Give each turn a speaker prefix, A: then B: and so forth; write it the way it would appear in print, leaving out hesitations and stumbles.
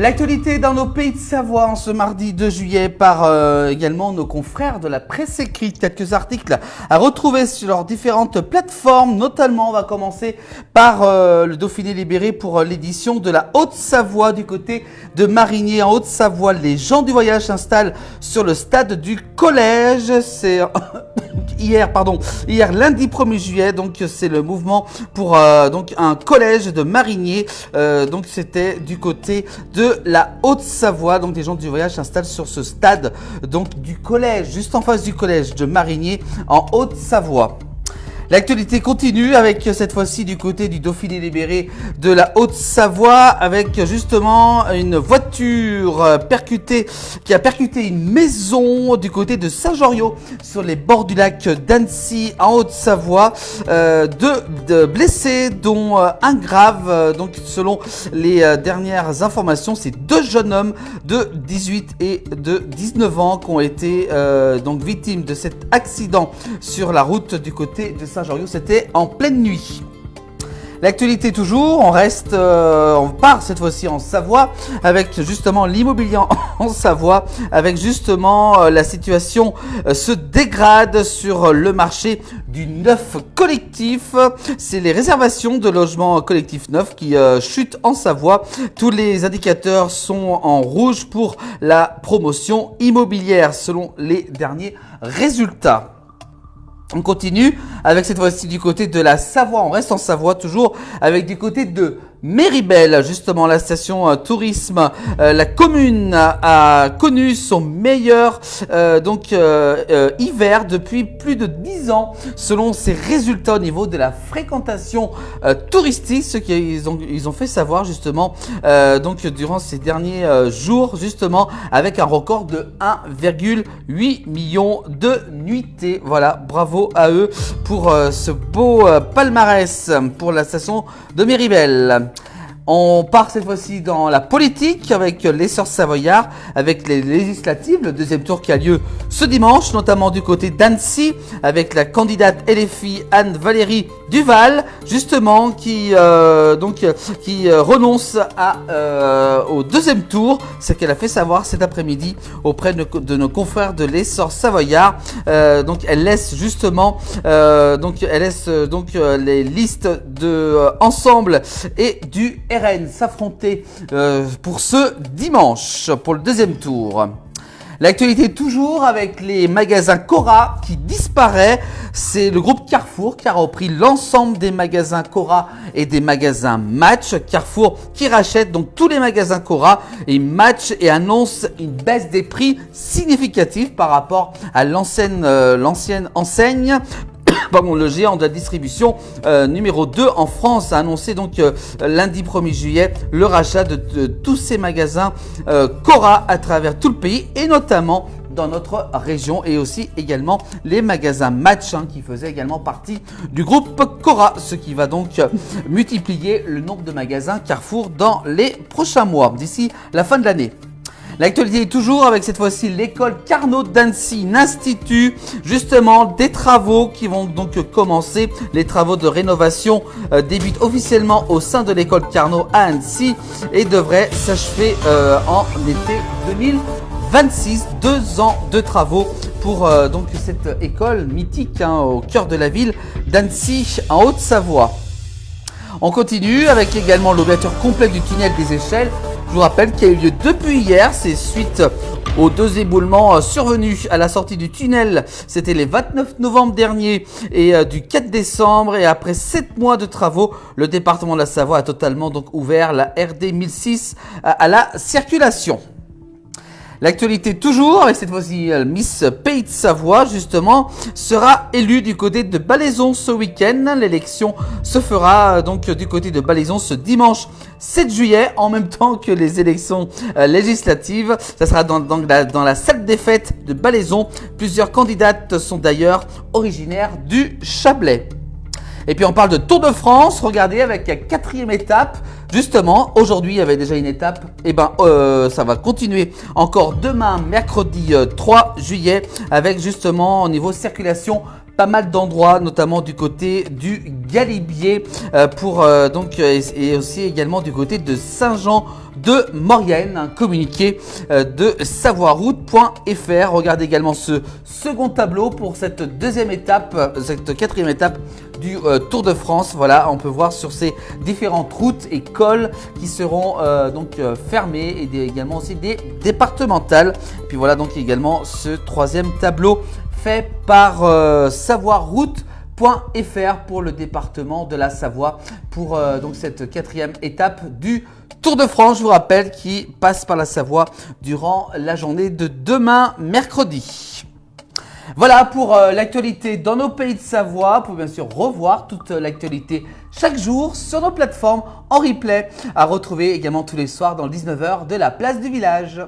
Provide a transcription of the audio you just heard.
A: L'actualité dans nos pays de Savoie en ce mardi 2 juillet par également nos confrères de la presse écrite. Quelques articles à retrouver sur leurs différentes plateformes. Notamment, on va commencer par le Dauphiné libéré pour l'édition de la Haute-Savoie du côté de Marigné. En Haute-Savoie, les gens du voyage s'installent sur le stade du collège. C'est hier lundi 1er juillet, donc c'est le mouvement pour donc un collège de Marigné. Donc c'était du côté de la Haute-Savoie. Donc les gens du voyage s'installent sur ce stade donc du collège, juste en face du collège de Marigné en Haute-Savoie. L'actualité continue avec cette fois-ci du côté du Dauphiné libéré de la Haute-Savoie avec justement une voiture qui a percuté une maison du côté de Saint-Joriot sur les bords du lac d'Annecy en Haute-Savoie. Deux blessés dont un grave. Donc selon les dernières informations, c'est deux jeunes hommes de 18 et de 19 ans qui ont été donc victimes de cet accident sur la route du côté de Saint-Joriot. C'était en pleine nuit. L'actualité toujours, on part cette fois-ci en Savoie avec justement l'immobilier en Savoie, avec justement la situation se dégrade sur le marché du neuf collectif. C'est les réservations de logements collectifs neufs qui chutent en Savoie. Tous les indicateurs sont en rouge pour la promotion immobilière selon les derniers résultats. On continue avec cette fois-ci du côté de la Savoie. On reste en Savoie toujours avec du côté de Méribel, justement la station tourisme. La commune a connu son meilleur hiver depuis plus de 10 ans selon ses résultats au niveau de la fréquentation touristique, ce qu'ils ont fait savoir justement donc durant ces derniers jours, justement avec un record de 1,8 million de nuitées. Voilà, bravo à eux pour ce beau palmarès pour la station de Méribel. On part cette fois-ci dans la politique avec l'essor savoyard, avec les législatives, le deuxième tour qui a lieu ce dimanche, notamment du côté d'Annecy, avec la candidate LFI Anne-Valérie Duval, justement, qui renonce au deuxième tour, ce qu'elle a fait savoir cet après-midi auprès de nos confrères de l'essor savoyard. Donc elle laisse justement, les listes de Ensemble et du RN s'affronter pour ce dimanche, pour le deuxième tour. L'actualité toujours avec les magasins Cora qui disparaît. C'est le groupe Carrefour qui a repris l'ensemble des magasins Cora et des magasins Match. Carrefour qui rachète donc tous les magasins Cora et Match et annonce une baisse des prix significative par rapport à l'ancienne enseigne. Le géant de la distribution numéro 2 en France a annoncé donc lundi 1er juillet le rachat de tous ces magasins Cora à travers tout le pays et notamment dans notre région et aussi également les magasins Match qui faisaient également partie du groupe Cora, ce qui va donc multiplier le nombre de magasins Carrefour dans les prochains mois d'ici la fin de l'année. L'actualité est toujours avec cette fois-ci l'école Carnot d'Annecy, institut justement des travaux qui vont donc commencer. Les travaux de rénovation débutent officiellement au sein de l'école Carnot à Annecy et devraient s'achever en été 2026. 2 ans de travaux pour donc cette école mythique au cœur de la ville d'Annecy en Haute-Savoie. On continue avec également l'ouverture complète du tunnel des échelles. Je vous rappelle qu'il y a eu lieu depuis hier, c'est suite aux 2 éboulements survenus à la sortie du tunnel. C'était les 29 novembre dernier et du 4 décembre. Et après 7 mois de travaux, le département de la Savoie a totalement donc ouvert la RD 1006 à la circulation. L'actualité toujours, avec cette fois-ci Miss Pays de Savoie, justement, sera élue du côté de Balaison ce week-end. L'élection se fera donc du côté de Balaison ce dimanche 7 juillet, en même temps que les élections législatives. Ça sera dans la salle des fêtes de Balaison. Plusieurs candidates sont d'ailleurs originaires du Chablais. Et puis on parle de Tour de France, regardez avec la 4e étape, justement, aujourd'hui il y avait déjà une étape, et ça va continuer encore demain, mercredi 3 juillet, avec justement au niveau circulation, pas mal d'endroits, notamment du côté du Galibier, et aussi également du côté de Saint-Jean de Maurienne, un communiqué de savoiroute.fr. Regardez également ce second tableau pour cette deuxième étape, cette quatrième étape du Tour de France. Voilà, on peut voir sur ces différentes routes et cols qui seront fermées et également aussi des départementales. Et puis voilà donc également ce troisième tableau fait par savoiroute.fr pour le département de la Savoie pour donc cette quatrième étape du Tour de France, je vous rappelle, qui passe par la Savoie durant la journée de demain mercredi. Voilà pour l'actualité dans nos pays de Savoie. Vous pouvez bien sûr revoir toute l'actualité chaque jour sur nos plateformes en replay, à retrouver également tous les soirs dans le 19h de la place du village.